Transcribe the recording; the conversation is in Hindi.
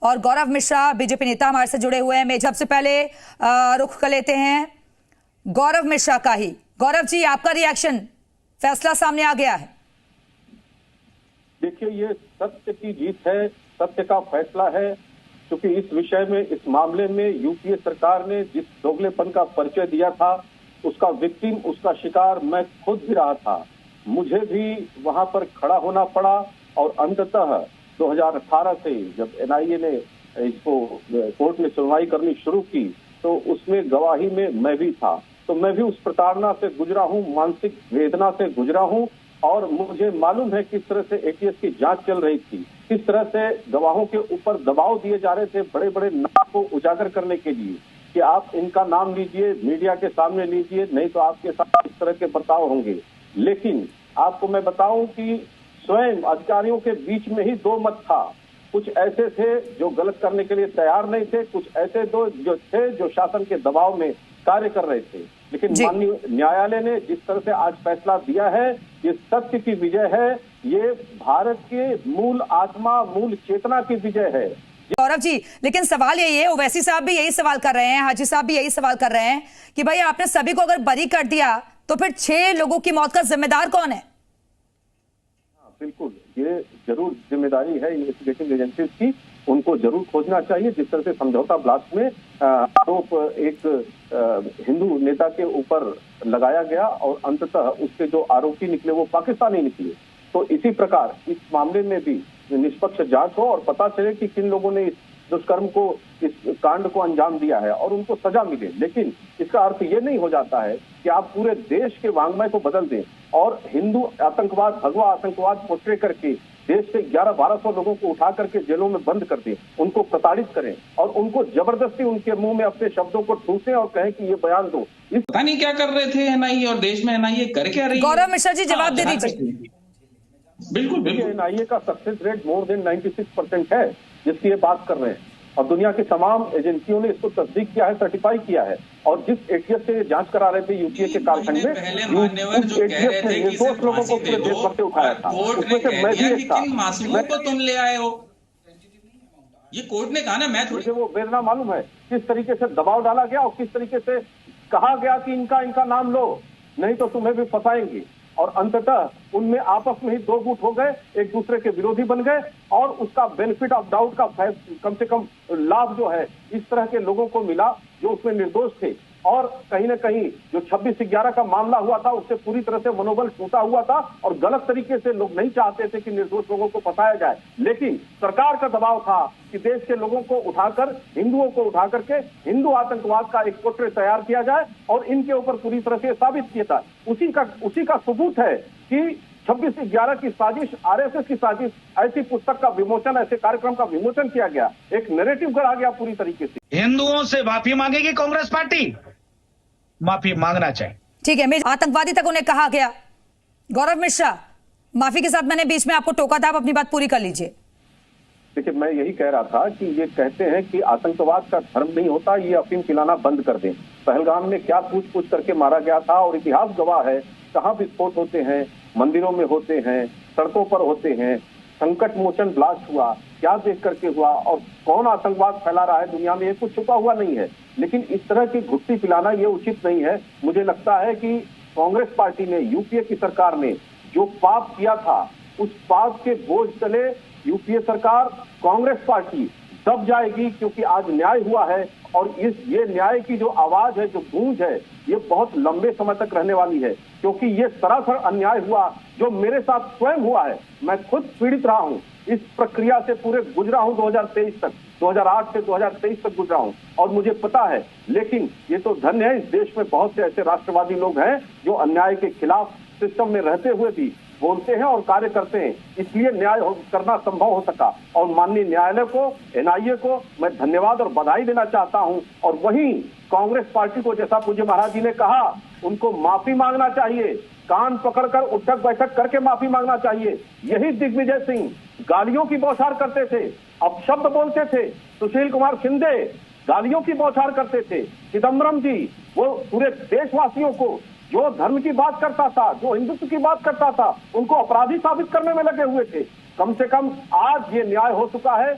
और गौरव मिश्रा बीजेपी नेता हमारे से जुड़े हुए हैं। मैं सबसे पहले रुख कर लेते हैं गौरव मिश्रा का ही। गौरव जी, आपका रिएक्शन, फैसला सामने आ गया है। देखिए, ये सत्य की जीत है, सत्य का फैसला है। क्योंकि इस विषय में, इस मामले में यूपीए सरकार ने जिस दोगलेपन का परिचय दिया था, उसका विक्टिम, उसका शिकार मैं खुद भी रहा था। मुझे भी वहां पर खड़ा होना पड़ा और अंततः 2018 से जब एनआईए ने इसको कोर्ट में सुनवाई करनी शुरू की, तो उसमें गवाही में मैं भी था। तो मैं भी उस प्रताड़ना से गुजरा हूं, मानसिक वेदना से गुजरा हूं, और मुझे मालूम है किस तरह से एटीएस की जांच चल रही थी, किस तरह से गवाहों के ऊपर दबाव दिए जा रहे थे बड़े बड़े नाम को उजागर करने के लिए कि आप इनका नाम लीजिए, मीडिया के सामने लीजिए, नहीं तो आपके साथ इस तरह के बर्ताव होंगे। लेकिन आपको मैं बताऊं कि स्वयं अधिकारियों के बीच में ही दो मत था। कुछ ऐसे थे जो गलत करने के लिए तैयार नहीं थे, कुछ ऐसे दो जो थे जो शासन के दबाव में कार्य कर रहे थे। लेकिन माननीय न्यायालय ने जिस तरह से आज फैसला दिया है, ये सत्य की विजय है, ये भारत के मूल आत्मा, मूल चेतना की विजय है। गौरव जी, लेकिन सवाल यही है, ओवैसी साहब भी यही सवाल कर रहे हैं, हाजी साहब भी यही सवाल कर रहे हैं कि भाई आपने सभी को अगर बरी कर दिया तो फिर 6 लोगों की मौत का जिम्मेदार कौन है? बिल्कुल, ये जरूर जिम्मेदारी है इन्वेस्टिगेटिंग एजेंसीज की, उनको जरूर खोजना चाहिए। जिस तरह से समझौता ब्लास्ट में आरोप एक हिंदू नेता के ऊपर लगाया गया और अंततः उसके जो आरोपी निकले वो पाकिस्तानी निकले, तो इसी प्रकार इस मामले में भी निष्पक्ष जांच हो और पता चले कि किन लोगों ने इस दुष्कर्म को, इस कांड को अंजाम दिया है और उनको सजा मिले। लेकिन इसका अर्थ ये नहीं हो जाता है कि आप पूरे देश के वांग्मय को बदल दें और हिंदू आतंकवाद, भगवा आतंकवाद पोर्ट्रे करके देश से 1100-1200 लोगों को उठा करके जेलों में बंद कर दें, उनको प्रताड़ित करें और उनको जबरदस्ती उनके मुंह में अपने शब्दों को ठूसें और कहें कि ये बयान दो। पता नहीं क्या कर रहे थे एनआईए और देश में एनआईए कर क्या रही है। गौरव मिश्रा जी, जवाब दे दीजिए। बिल्कुल बिल्कुल, एनआईए का सक्सेस रेट मोर देन 96% है, जिसकी ये बात कर रहे हैं, और दुनिया की तमाम एजेंसियों ने इसको तस्दीक किया है, सर्टिफाई किया है। और जिस एटीएस से जांच करा रहे थे यूपीए के कालखंड में, उस एटीएस ने निर्दोष लोगों को पूरे देश भर से उठाया था, उसमें से मैं भी एक था। मासूमों को तुम ले आए हो, ये कोर्ट ने कहा ना। मैं मुझे वो वेदना मालूम है, किस तरीके से दबाव डाला गया और किस तरीके से कहा गया कि इनका नाम लो, नहीं तो तुम्हें भी फंसाएंगे। और अंततः उनमें आपस में ही दो गुट हो गए, एक दूसरे के विरोधी बन गए, और उसका बेनिफिट ऑफ डाउट का कम से कम लाभ जो है इस तरह के लोगों को मिला जो उसमें निर्दोष थे। और कहीं ना कहीं जो 26/11 का मामला हुआ था, उससे पूरी तरह से मनोबल टूटा हुआ था और गलत तरीके से लोग नहीं चाहते थे कि निर्दोष लोगों को फंसाया जाए। लेकिन सरकार का दबाव था कि देश के लोगों को उठाकर, हिंदुओं को उठा करके हिंदू आतंकवाद का एक पोर्ट्रेट तैयार किया जाए और इनके ऊपर पूरी तरह से साबित किया था। उसी का सबूत है कि 26/11 की साजिश, आरएसएस की साजिश, ऐसी पुस्तक का विमोचन, ऐसे कार्यक्रम का विमोचन किया गया, एक नैरेटिव गढ़ा गया पूरी तरीके से। हिंदुओं से माफी मांगेगी कांग्रेस पार्टी, माफी मांगना चाहिए। ठीक है, आतंकवादी तक उन्हें कहा गया। गौरव मिश्रा, माफी के साथ मैंने बीच में आपको टोका था, आप अपनी बात पूरी कर लीजिए। देखिए, मैं यही कह रहा था कि ये कहते हैं कि आतंकवाद का धर्म नहीं होता, ये अफीम पिलाना बंद कर दें। पहलगाम में क्या पूछ करके मारा गया था, और इतिहास गवाह है, कहाँ विस्फोट होते हैं, मंदिरों में होते हैं, सड़कों पर होते हैं, संकट मोचन ब्लास्ट हुआ, क्या देख करके हुआ, और कौन आतंकवाद फैला रहा है दुनिया में, ये कुछ छुपा हुआ नहीं है। लेकिन इस तरह की घुट्टी पिलाना ये उचित नहीं है। मुझे लगता है कि कांग्रेस पार्टी ने, यूपीए की सरकार ने जो पाप किया था, उस पाप के बोझ तले यूपीए सरकार, कांग्रेस पार्टी दब जाएगी, क्योंकि आज न्याय हुआ है और ये न्याय की जो आवाज है, जो गूंज है, ये बहुत लंबे समय तक रहने वाली है। क्योंकि ये सरासर अन्याय हुआ जो मेरे साथ स्वयं हुआ है, मैं खुद पीड़ित रहा हूं, इस प्रक्रिया से पूरे गुजरा हूं 2023 तक, 2008 से 2023 तक गुजरा हूं, और मुझे पता है। लेकिन ये तो धन्य है, इस देश में बहुत से ऐसे राष्ट्रवादी लोग हैं जो अन्याय के खिलाफ सिस्टम में रहते हुए भी बोलते हैं और कार्य करते हैं, इसलिए न्याय करना संभव हो सका। और माननीय न्यायालय को, एनआईए को मैं धन्यवाद और बधाई देना चाहता हूं। और वहीं कांग्रेस पार्टी को, जैसा पूज्य महाराज जी ने कहा, उनको माफी मांगना चाहिए, कान पकड़कर उठक बैठक करके माफी मांगना चाहिए। यही दिग्विजय सिंह गालियों की बौछार करते थे, अपशब्द बोलते थे, सुशील कुमार शिंदे गालियों की बौछार करते थे, चिदम्बरम जी वो पूरे देशवासियों को, जो धर्म की बात करता था, जो हिंदुत्व की बात करता था, उनको अपराधी साबित करने में लगे हुए थे। कम से कम आज ये न्याय हो चुका है।